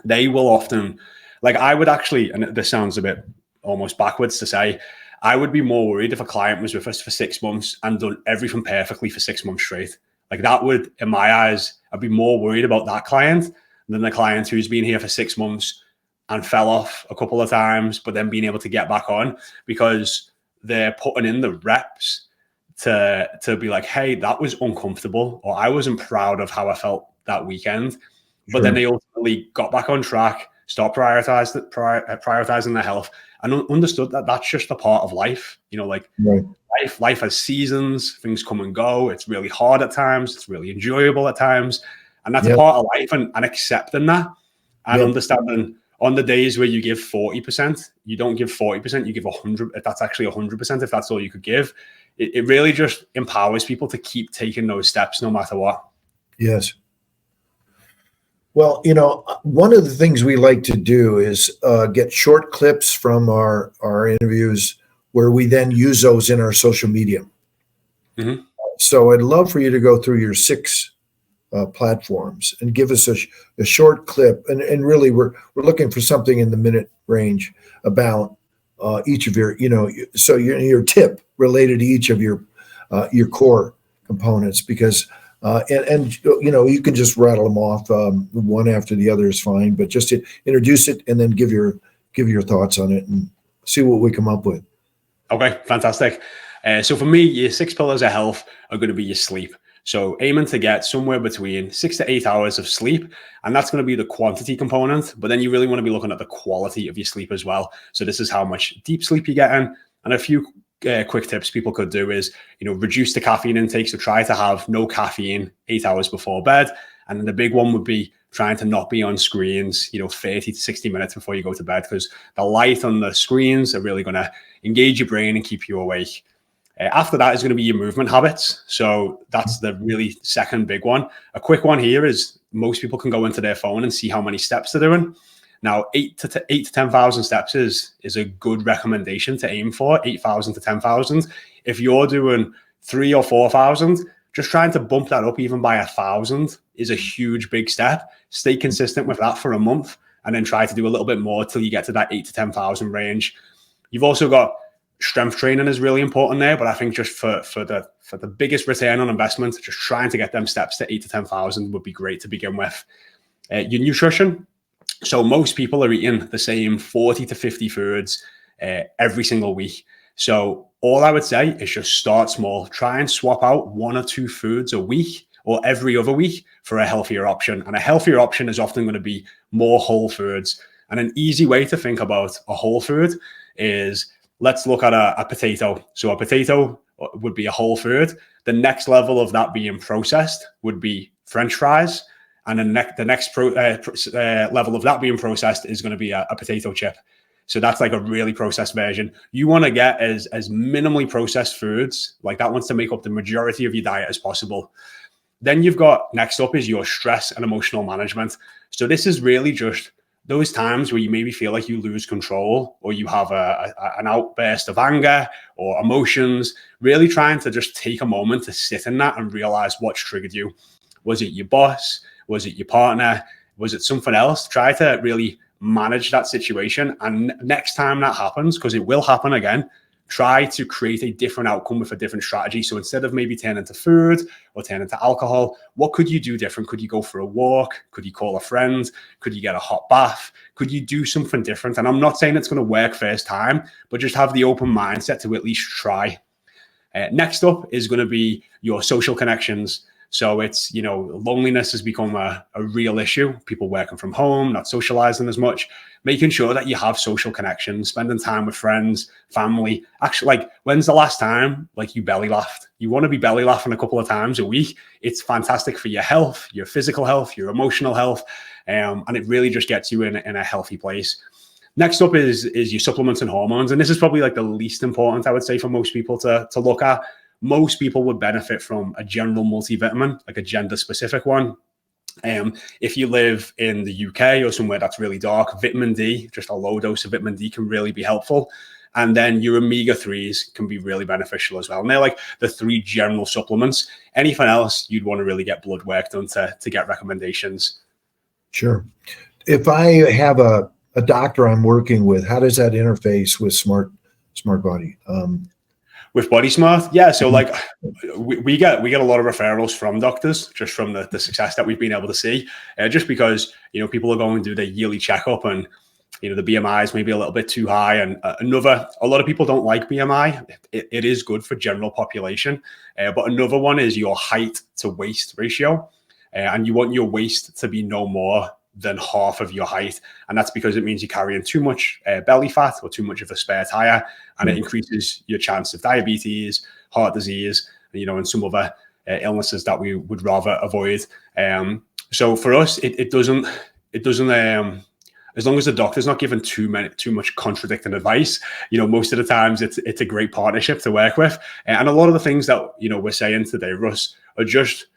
they will often, like I would actually, and this sounds a bit almost backwards to say, I would be more worried if a client was with us for 6 months and done everything perfectly for 6 months straight. Like that would, in my eyes, I'd be more worried about that client than the client who's been here for 6 months and fell off a couple of times, but then being able to get back on, because they're putting in the reps to be like, hey, that was uncomfortable, or I wasn't proud of how I felt that weekend. But then they ultimately got back on track, stopped prioritizing their health, and understood that that's just a part of life. Life has seasons, things come and go. It's really hard at times. It's really enjoyable at times. And that's a part of life, and accepting that and understanding on the days where you give 40%, you don't give 40%, you give 100. If that's actually 100%, if that's all you could give, it really just empowers people to keep taking those steps no matter what. Yes. Well, one of the things we like to do is get short clips from our interviews where we then use those in our social media. Mm-hmm. So I'd love for you to go through your 6 platforms and give us a short clip. And really, we're looking for something in the minute range about each of your, so your tip related to each of your core components, because you can just rattle them off one after the other is fine, but just to introduce it and then give your thoughts on it and see what we come up with. Okay, fantastic. So for me, your 6 pillars of health are going to be your sleep. So aiming to get somewhere between 6 to 8 hours of sleep, and that's going to be the quantity component, but then you really want to be looking at the quality of your sleep as well. So this is how much deep sleep you're getting, and a few quick tips people could do is, reduce the caffeine intake. So try to have no caffeine 8 hours before bed. And then the big one would be trying to not be on screens, 30 to 60 minutes before you go to bed, because the light on the screens are really going to engage your brain and keep you awake. After that is going to be your movement habits. So that's the really second big one. A quick one here is most people can go into their phone and see how many steps they're doing. Now, 8 to 10,000 steps is a good recommendation to aim for, 8,000 to 10,000. If you're doing 3,000 or 4,000, just trying to bump that up even by 1,000 is a huge, big step. Stay consistent with that for a month and then try to do a little bit more till you get to that 8 to 10,000 range. You've also got strength training is really important there, but I think just for the biggest return on investment, just trying to get them steps to 8 to 10,000 would be great to begin with. Your nutrition. So most people are eating the same 40 to 50 foods every single week. So all I would say is just start small. Try and swap out 1 or 2 foods a week or every other week for a healthier option. And a healthier option is often going to be more whole foods. And an easy way to think about a whole food is, let's look at a potato. So a potato would be a whole food. The next level of that being processed would be French fries. And the next level of that being processed is going to be a potato chip. So that's like a really processed version. You want to get as minimally processed foods, like that wants to make up the majority of your diet as possible. Then you've got, next up is your stress and emotional management. So this is really just those times where you maybe feel like you lose control, or you have an outburst of anger or emotions, really trying to just take a moment to sit in that and realize what's triggered you. Was it your boss? Was it your partner? Was it something else? Try to really manage that situation. And next time that happens, because it will happen again, try to create a different outcome with a different strategy. So instead of maybe turning to food or turning to alcohol, what could you do different? Could you go for a walk? Could you call a friend? Could you get a hot bath? Could you do something different? And I'm not saying it's going to work first time, but just have the open mindset to at least try. Next up is going to be your social connections. So it's, loneliness has become a real issue. People working from home, not socializing as much, making sure that you have social connections, spending time with friends, family. Actually, like, when's the last time you belly laughed? You want to be belly laughing a couple of times a week. It's fantastic for your health, your physical health, your emotional health. And it really just gets you in a healthy place. Next up is your supplements and hormones. And this is probably like the least important, I would say, for most people to look at. Most people would benefit from a general multivitamin, like a gender-specific one. If you live in the UK or somewhere that's really dark, vitamin D, just a low dose of vitamin D can really be helpful. And then your omega-3s can be really beneficial as well. And they're like the 3 general supplements. Anything else, you'd want to really get blood work done to get recommendations. Sure. If I have a doctor I'm working with, how does that interface with Smart Body? With Body Smart, yeah. So like we get a lot of referrals from doctors just from the success that we've been able to see, just because people are going to do their yearly checkup and the BMI is maybe a little bit too high. And a lot of people don't like BMI. It is good for general population, but another one is your height to waist ratio, and you want your waist to be no more than half of your height. And that's because it means you're carrying too much belly fat or too much of a spare tire, and it increases your chance of diabetes, heart disease, and some other illnesses that we would rather avoid. So for us, it doesn't as long as the doctor's not giving too much contradicting advice, most of the times it's a great partnership to work with. And a lot of the things that we're saying today, Russ, are just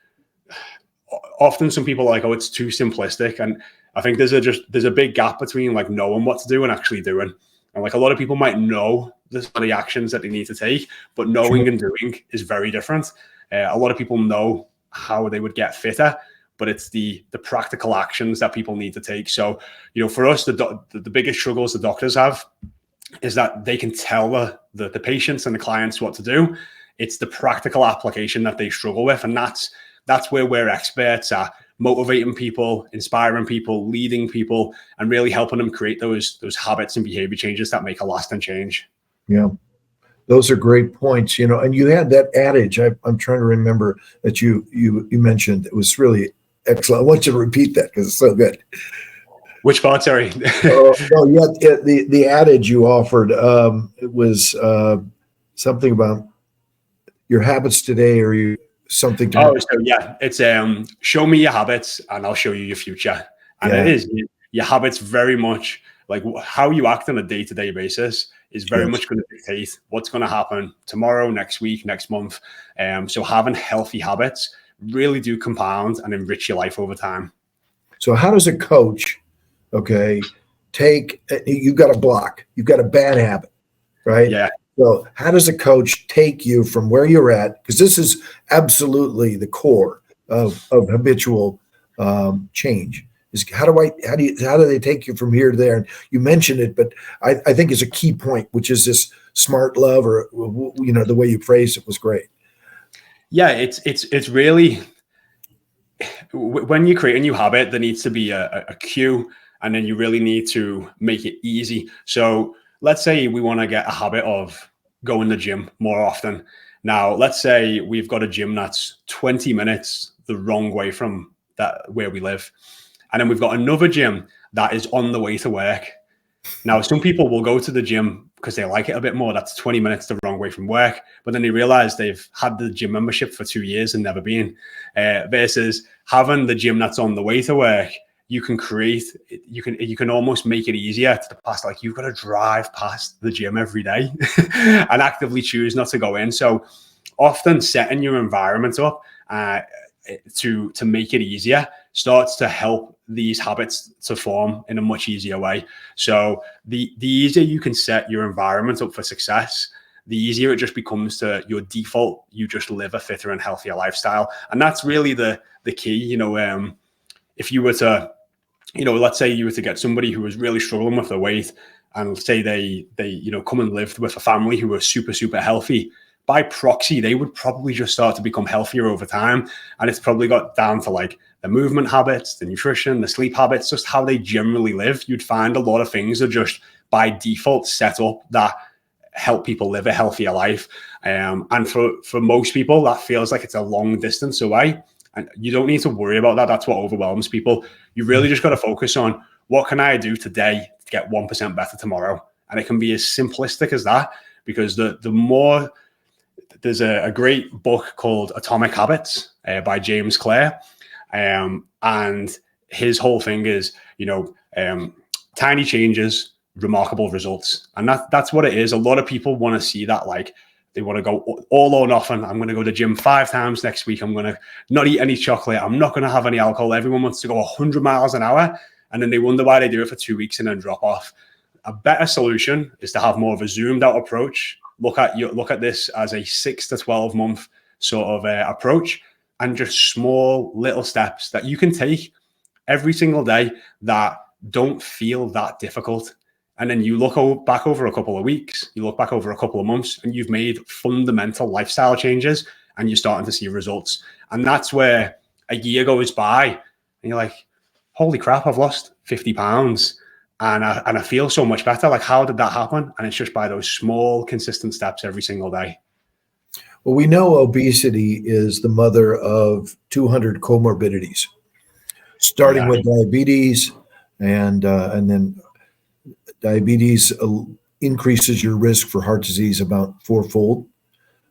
often some people are like, oh, it's too simplistic. And I think there's a big gap between like knowing what to do and actually doing. And like a lot of people might know the actions that they need to take, but knowing and doing is very different. A lot of people know how they would get fitter, but it's the practical actions that people need to take. So, for us, the biggest struggles the doctors have is that they can tell the patients and the clients what to do. It's the practical application that they struggle with. And that's where we're experts at motivating people, inspiring people, leading people, and really helping them create those habits and behavior changes that make a lasting change. Yeah, those are great points. And you had that adage. I'm trying to remember that you mentioned. It was really excellent. I want you to repeat that because it's so good. Which part? Sorry. The adage you offered. It was something about your habits today, or you. Something to it's show me your habits and I'll show you your future. And it is your habits very much like how you act on a day-to-day basis is very much going to dictate what's going to happen tomorrow, next week, next month. So having healthy habits really do compound and enrich your life over time. So how does a coach, you've got a block, you've got a bad habit, right? Yeah. So how does a coach take you from where you're at? Because this is absolutely the core of habitual change, is how do they take you from here to there? And you mentioned it, but I think it's a key point, which is this smart love, or the way you phrased it was great. Yeah, it's really, when you create a new habit, there needs to be a cue, and then you really need to make it easy. So let's say we want to get a habit of going to the gym more often. Now, let's say we've got a gym that's 20 minutes the wrong way from where we live. And then we've got another gym that is on the way to work. Now, some people will go to the gym because they like it a bit more. That's 20 minutes the wrong way from work. But then they realize they've had the gym membership for 2 years and never been. Versus having the gym that's on the way to work, you can almost make it easier to pass. Like, you've got to drive past the gym every day and actively choose not to go in. So often setting your environment up to make it easier starts to help these habits to form in a much easier way. So the easier you can set your environment up for success, the easier it just becomes to your default. You just live a fitter and healthier lifestyle. And that's really the key. If you were to, let's say you were to get somebody who was really struggling with their weight, and say they come and lived with a family who were super, super healthy, by proxy, they would probably just start to become healthier over time. And it's probably got down to like the movement habits, the nutrition, the sleep habits, just how they generally live. You'd find a lot of things are just by default set up that help people live a healthier life. And for most people, that feels like it's a long distance away. And you don't need to worry about that. That's what overwhelms people. You really just got to focus on, what can I do today to get 1% better tomorrow? And it can be as simplistic as that, because the more... There's a great book called Atomic Habits by James Clear. And his whole thing is, tiny changes, remarkable results. And that's what it is. A lot of people want to see that, like, they want to go all or nothing. I'm going to go to the gym 5 times next week. I'm going to not eat any chocolate. I'm not going to have any alcohol. Everyone wants to go 100 miles an hour. And then they wonder why they do it for 2 weeks and then drop off. A better solution is to have more of a zoomed out approach. Look at this as a 6 to 12 month sort of approach, and just small little steps that you can take every single day that don't feel that difficult. And then you look back over a couple of weeks, you look back over a couple of months, and you've made fundamental lifestyle changes, and you're starting to see results. And that's where a year goes by and you're like, holy crap, I've lost 50 pounds. And I feel so much better. Like, how did that happen? And it's just by those small, consistent steps every single day. Well, we know obesity is the mother of 200 comorbidities, starting with diabetes, and then diabetes increases your risk for heart disease about 4-fold.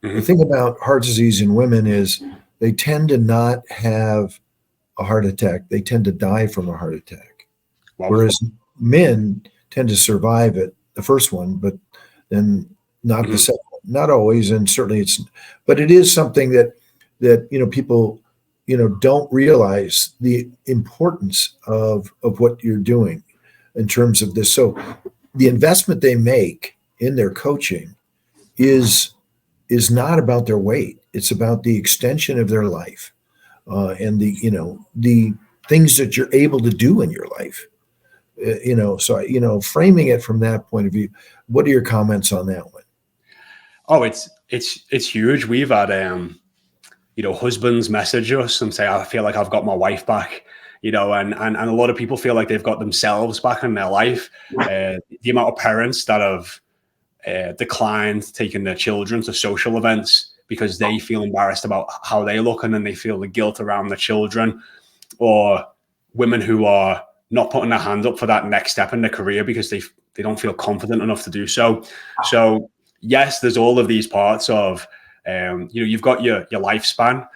The thing about heart disease in women is they tend to not have a heart attack. They tend to die from a heart attack. Wow. Whereas men tend to survive it, the first one, but then not the second one. Not always, and certainly but it is something that people don't realize the importance of what you're doing in terms of this. So the investment they make in their coaching is not about their weight. It's about the extension of their life, and the things that you're able to do in your life. So framing it from that point of view, what are your comments on that one? Oh, it's huge. We've had husbands message us and say, I feel like I've got my wife back, and a lot of people feel like they've got themselves back in their life. The amount of parents that have declined taking their children to social events because they feel embarrassed about how they look, and then they feel the guilt around the children, or women who are not putting their hand up for that next step in their career because they don't feel confident enough to do so. So yes, there's all of these parts of, you've got your lifespan,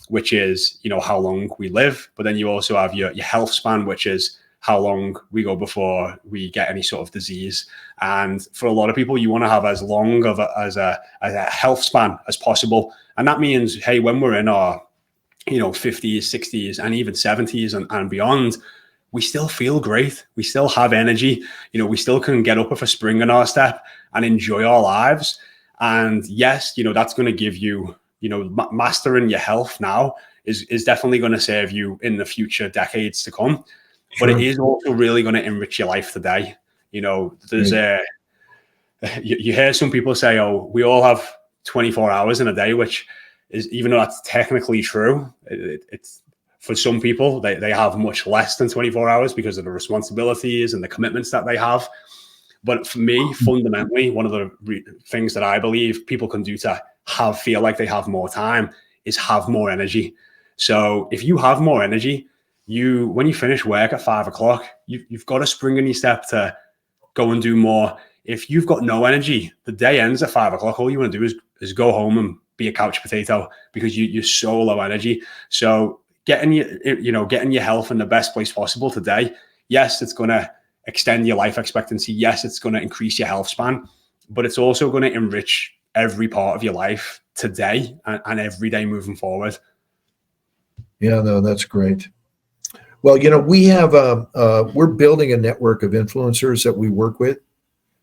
which is, how long we live, but then you also have your health span, which is how long we go before we get any sort of disease. And for a lot of people, you want to have as long of a health span as possible. And that means, hey, when we're in our 50s, 60s, and even 70s and beyond, we still feel great. We still have energy. We still can get up with a spring in our step and enjoy our lives. And yes, that's going to give you, mastering your health now is definitely going to serve you in the future decades to come. Sure. But it is also really going to enrich your life today. You know, there's you hear some people say, oh, we all have 24 hours in a day, which is, even though that's technically true, it's for some people, they have much less than 24 hours because of the responsibilities and the commitments that they have. But for me, fundamentally, one of the things that I believe people can do to feel like they have more time is have more energy. So if you have more energy, when you finish work at 5 o'clock, you've got a spring in your step to go and do more. If you've got no energy, the day ends at 5 o'clock. All you want to do is go home and be a couch potato because you're so low energy. So getting your health in the best place possible today, yes, it's going to extend your life expectancy. Yes, it's going to increase your health span, but it's also going to enrich every part of your life today and every day moving forward. Yeah, no, that's great. Well, we have we're building a network of influencers that we work with,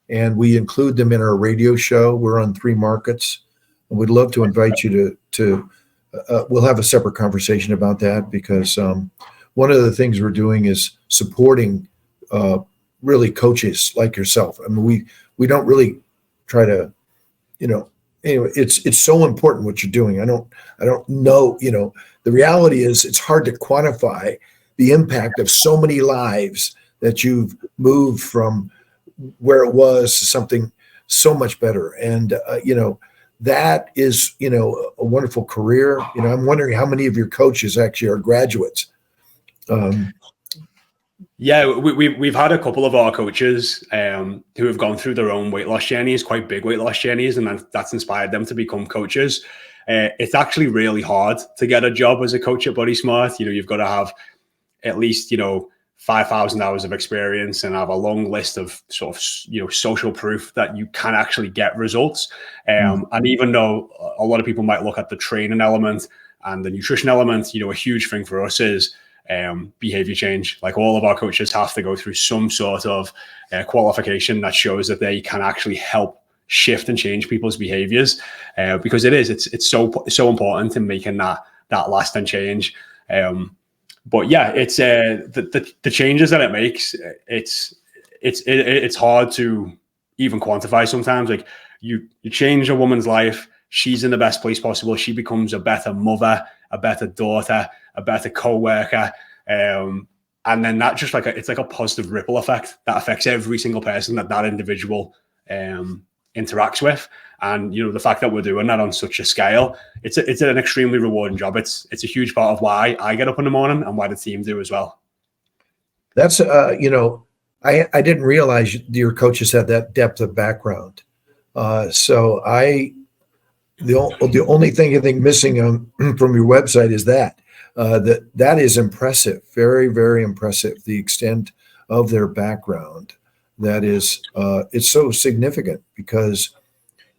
and we include them in our radio show. We're on 3 markets, and we'd love to invite you to we'll have a separate conversation about that, because one of the things we're doing is supporting really coaches like yourself. I mean, we don't really try to, anyway, it's so important what you're doing. I don't know, the reality is it's hard to quantify the impact of so many lives that you've moved from where it was to something so much better. And, that is, a wonderful career. I'm wondering how many of your coaches actually are graduates. Yeah, we've had a couple of our coaches who have gone through their own weight loss journeys, quite big weight loss journeys, and that's inspired them to become coaches. It's actually really hard to get a job as a coach at Body Smart. You've got to have at least 5,000 hours of experience and have a long list of sort of social proof that you can actually get results. And even though a lot of people might look at the training element and the nutrition element, a huge thing for us is behavior change. Like, all of our coaches have to go through some sort of qualification that shows that they can actually help shift and change people's behaviors, because it's so important in making that lasting change. But yeah, it's the changes that it makes. It's hard to even quantify sometimes. Like, you change a woman's life, she's in the best place possible. She becomes a better mother, a better daughter, a better co-worker. And then that just it's like a positive ripple effect that affects every single person that individual interacts with. And, the fact that we're doing that on such a scale, it's an extremely rewarding job. It's a huge part of why I get up in the morning and why the team do as well. That's, I didn't realize your coaches had that depth of background. So the only thing I think missing from your website is that is impressive. Very, very impressive. The extent of their background. That is, it's so significant, because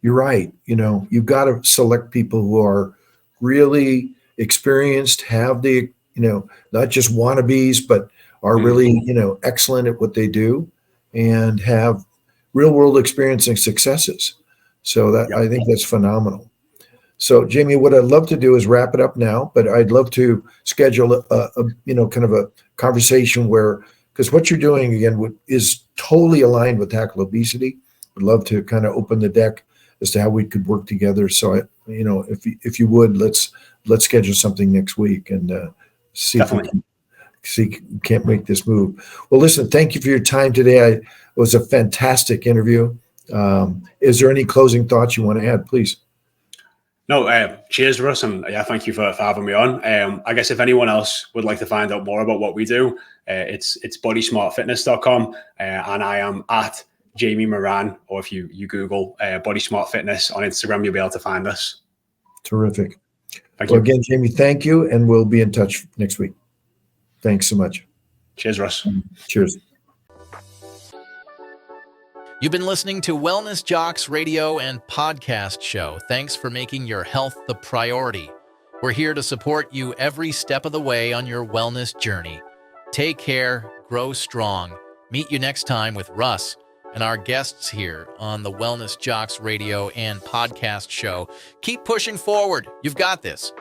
you're right. You've got to select people who are really experienced, have the, not just wannabes, but are really, excellent at what they do and have real world experience and successes. So I think that's phenomenal. So, Jaymie, what I'd love to do is wrap it up now, but I'd love to schedule a kind of a conversation where, because what you're doing again is totally aligned with Tackle Obesity. I'd love to kind of open the deck as to how we could work together. So, if you would, let's schedule something next week and see Definitely. if we can't make this move. Well, listen, thank you for your time today. It was a fantastic interview. Is there any closing thoughts you want to add, please? No, cheers, Russ, and thank you for having me on. I guess if anyone else would like to find out more about what we do, it's bodysmartfitness.com, and I am at Jaymie Moran, or if you Google Body Smart Fitness on Instagram, you'll be able to find us. Terrific. Thank you. Again, Jaymie, thank you, and we'll be in touch next week. Thanks so much. Cheers, Russ. Cheers. You've been listening to Wellness Jocks radio and podcast show. Thanks for making your health the priority. We're here to support you every step of the way on your wellness journey. Take care, grow strong. Meet you next time with Russ and our guests here on the Wellness Jocks radio and podcast show. Keep pushing forward. You've got this.